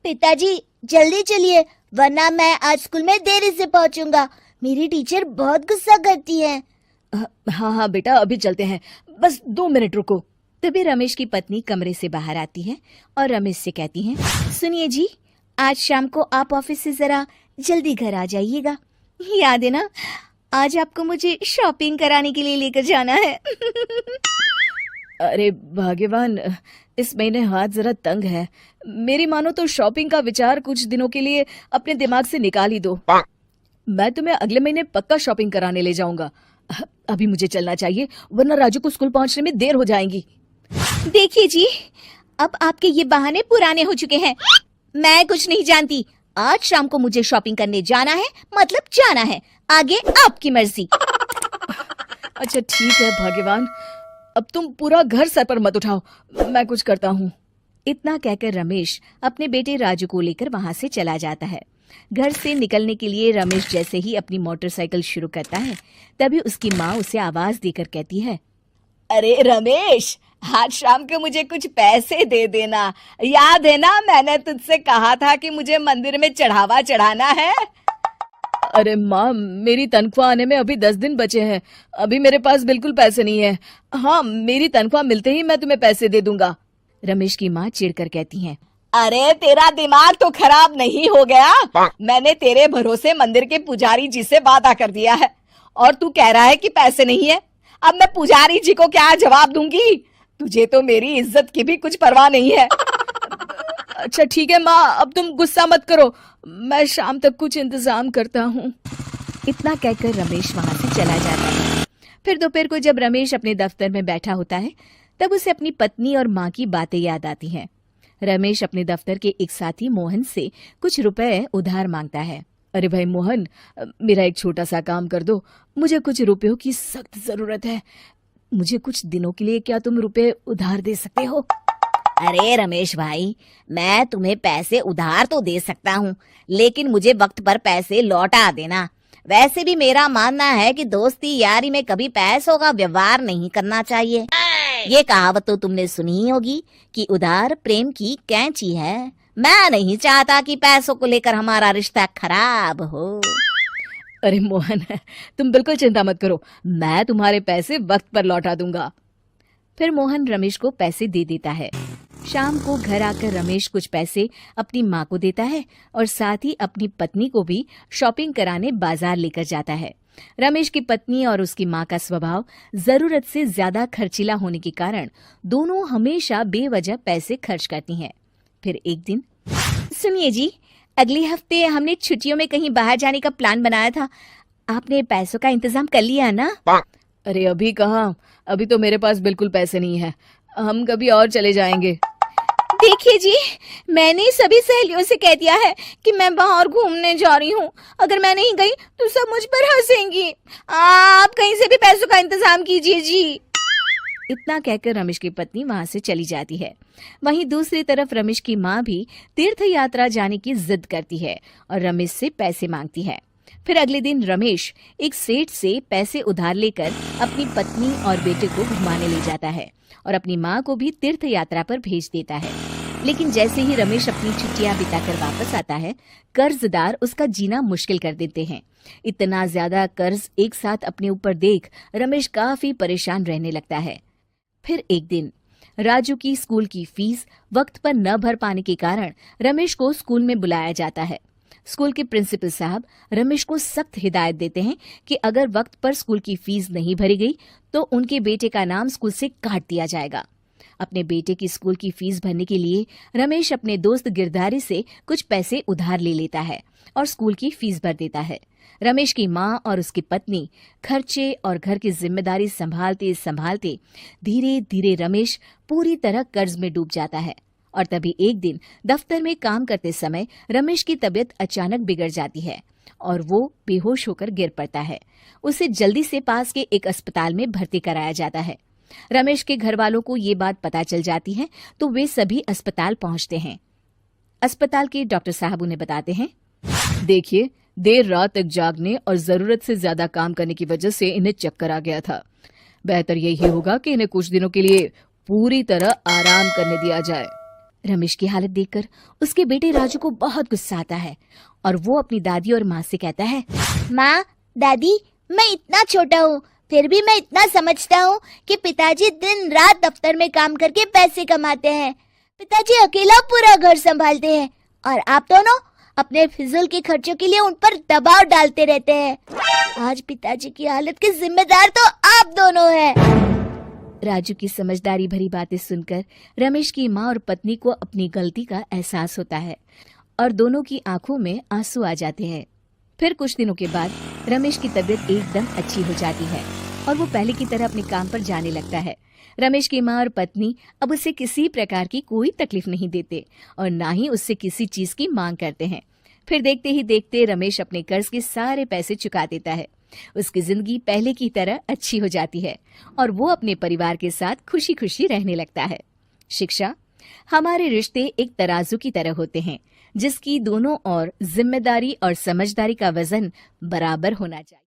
पिताजी जल्दी चलिए, वरना मैं आज स्कूल में देरी से पहुंचूंगा। मेरी टीचर बहुत गुस्सा करती है। हाँ हाँ बेटा, अभी चलते हैं, बस 2 मिनट रुको। तभी रमेश की पत्नी कमरे से बाहर आती है और रमेश से कहती हैं, सुनिए जी, आज शाम को आप ऑफिस से जरा जल्दी घर आ जाइएगा। याद है ना, आज आपको मुझे शॉपिंग कराने के लिए लेकर जाना है। अरे भाग्यवान, इस महीने हाथ जरा तंग है। मेरी मानो तो शॉपिंग का विचार कुछ दिनों के लिए अपने दिमाग से निकाल ही दो। मैं तुम्हें अगले महीने पक्का शॉपिंग कराने ले जाऊंगा। अभी मुझे चलना चाहिए, वरना राजू को स्कूल पहुंचने में देर हो जाएगी। देखिए जी, अब आपके ये बहाने पुराने हो चुके हैं। मैं कुछ नहीं जानती। आज शाम को मुझे शॉपिंग करने जाना है, मतलब जाना है। आगे आपकी मर्जी। अच्छा ठीक है भाग्यवान, अब तुम पूरा घर सर पर मत उठाओ, मैं कुछ करता हूँ। इतना कहकर रमेश अपने बेटे राजू को लेकर वहां से चला जाता है। घर से निकलने के लिए रमेश जैसे ही अपनी मोटरसाइकिल शुरू करता है, तभी उसकी माँ उसे आवाज देकर कहती है, अरे रमेश, आज शाम को मुझे कुछ पैसे दे देना। याद है ना, मैंने तुझसे कहा था कि मुझे मंदिर में चढ़ावा चढ़ाना है। अरे माँ, मेरी तनख्वाह आने में अभी 10 दिन बचे हैं। अभी मेरे पास बिल्कुल पैसे नहीं है। हाँ, मेरी तनख्वाह मिलते ही मैं तुम्हें पैसे दे दूंगा। रमेश की माँ चिढ़कर कहती हैं, अरे तेरा दिमाग तो खराब नहीं हो गया? मैंने तेरे भरोसे मंदिर के पुजारी जी से वादा कर दिया है और तू कह रहा है कि पैसे नहीं है। अब मैं पुजारी जी को क्या जवाब दूंगी? तुझे तो मेरी इज्जत की भी कुछ परवाह नहीं है। अच्छा ठीक है माँ, अब तुम गुस्सा मत करो, मैं शाम तक कुछ इंतजाम करता हूँ। इतना कहकर रमेश वहां से चला जाता है। फिर दोपहर को जब रमेश अपने दफ्तर में बैठा होता है, तब उसे अपनी पत्नी और माँ की बातें याद आती हैं। रमेश अपने दफ्तर के एक साथी मोहन से कुछ रुपए उधार मांगता है। अरे भाई मोहन, मेरा एक छोटा सा काम कर दो, मुझे कुछ रुपयों की सख्त जरूरत है। मुझे कुछ दिनों के लिए क्या तुम रुपए उधार दे सकते हो? अरे रमेश भाई, मैं तुम्हें पैसे उधार तो दे सकता हूँ, लेकिन मुझे वक्त पर पैसे लौटा देना। वैसे भी मेरा मानना है कि दोस्ती यारी में कभी पैसों का व्यवहार नहीं करना चाहिए। ये कहावत तो तुमने सुनी ही होगी कि उधार प्रेम की कैंची है। मैं नहीं चाहता कि पैसों को लेकर हमारा रिश्ता खराब हो। अरे मोहन, तुम बिल्कुल चिंता मत करो, मैं तुम्हारे पैसे वक्त पर लौटा दूंगा। फिर मोहन रमेश को पैसे दे देता है। शाम को घर आकर रमेश कुछ पैसे अपनी माँ को देता है और साथ ही अपनी पत्नी को भी शॉपिंग कराने बाजार लेकर जाता है। रमेश की पत्नी और उसकी माँ का स्वभाव जरूरत से ज्यादा खर्चीला होने के कारण दोनों हमेशा बेवजह पैसे खर्च करती हैं। फिर एक दिन, सुनिए जी, अगले हफ्ते हमने छुट्टियों में कहीं बाहर जाने का प्लान बनाया था। आपने पैसों का इंतजाम कर लिया ना? अरे अभी कहाँ, अभी तो मेरे पास बिल्कुल पैसे नहीं है। हम कभी और चले जाएंगे। देखिए जी, मैंने सभी सहेलियों से कह दिया है कि मैं बाहर घूमने जा रही हूँ। अगर मैं नहीं गई तो सब मुझ पर हंसेंगी। आप कहीं से भी पैसों का इंतजाम कीजिए जी। इतना कहकर रमेश की पत्नी वहां से चली जाती है। वहीं दूसरी तरफ रमेश की माँ भी तीर्थ यात्रा जाने की जिद करती है और रमेश से पैसे मांगती है। फिर अगले दिन रमेश एक सेठ से पैसे उधार लेकर अपनी पत्नी और बेटे को घुमाने ले जाता है और अपनी माँ को भी तीर्थ यात्रा पर भेज देता है। लेकिन जैसे ही रमेश अपनी छुट्टियां बिताकर वापस आता है, कर्जदार उसका जीना मुश्किल कर देते हैं। इतना ज्यादा कर्ज एक साथ अपने ऊपर देख रमेश काफी परेशान रहने लगता है। फिर एक दिन राजू की स्कूल की फीस वक्त पर न भर पाने के कारण रमेश को स्कूल में बुलाया जाता है। स्कूल के प्रिंसिपल साहब रमेश को सख्त हिदायत देते हैं कि अगर वक्त पर स्कूल की फीस नहीं भरी गई तो उनके बेटे का नाम स्कूल से काट दिया जाएगा। अपने बेटे की स्कूल की फीस भरने के लिए रमेश अपने दोस्त गिरधारी से कुछ पैसे उधार ले लेता है और स्कूल की फीस भर देता है। रमेश की माँ और उसकी पत्नी खर्चे और घर की जिम्मेदारी संभालते संभालते धीरे धीरे रमेश पूरी तरह कर्ज में डूब जाता है। और तभी एक दिन दफ्तर में काम करते समय रमेश की तबीयत अचानक बिगड़ जाती है और वो बेहोश होकर गिर पड़ता है। उसे जल्दी से पास के एक अस्पताल में भर्ती कराया जाता है। रमेश के घर वालों को ये बात पता चल जाती है तो वे सभी अस्पताल पहुंचते हैं। अस्पताल के डॉक्टर साहब उन्हें बताते हैं, देखिए, देर रात तक जागने और जरूरत से ज्यादा काम करने की वजह से इन्हें चक्कर आ गया था। बेहतर यही होगा कि इन्हें कुछ दिनों के लिए पूरी तरह आराम करने दिया जाए। रमेश की हालत देखकर उसके बेटे राजू को बहुत गुस्सा आता है और वो अपनी दादी और माँ से कहता है, माँ, दादी, मैं इतना छोटा हूँ, फिर भी मैं इतना समझता हूँ कि पिताजी दिन रात दफ्तर में काम करके पैसे कमाते हैं। पिताजी अकेला पूरा घर संभालते हैं और आप दोनों अपने फिजूल के खर्चों के लिए उन पर दबाव डालते रहते हैं। आज पिताजी की हालत के जिम्मेदार तो आप दोनों हैं। राजू की समझदारी भरी बातें सुनकर रमेश की माँ और पत्नी को अपनी गलती का एहसास होता है और दोनों की आंखों में आंसू आ जाते हैं। फिर कुछ दिनों के बाद रमेश की तबीयत एकदम अच्छी हो जाती है और वो पहले की तरह अपने काम पर जाने लगता है। रमेश की माँ और पत्नी अब उसे किसी प्रकार की कोई तकलीफ नहीं देते और ना ही उससे किसी चीज की मांग करते हैं। फिर देखते ही देखते रमेश अपने कर्ज के सारे पैसे चुका देता है। उसकी जिंदगी पहले की तरह अच्छी हो जाती है और वो अपने परिवार के साथ खुशी खुशी रहने लगता है। शिक्षा, हमारे रिश्ते एक तराजू की तरह होते हैं जिसकी दोनों ओर जिम्मेदारी और समझदारी का वजन बराबर होना चाहिए।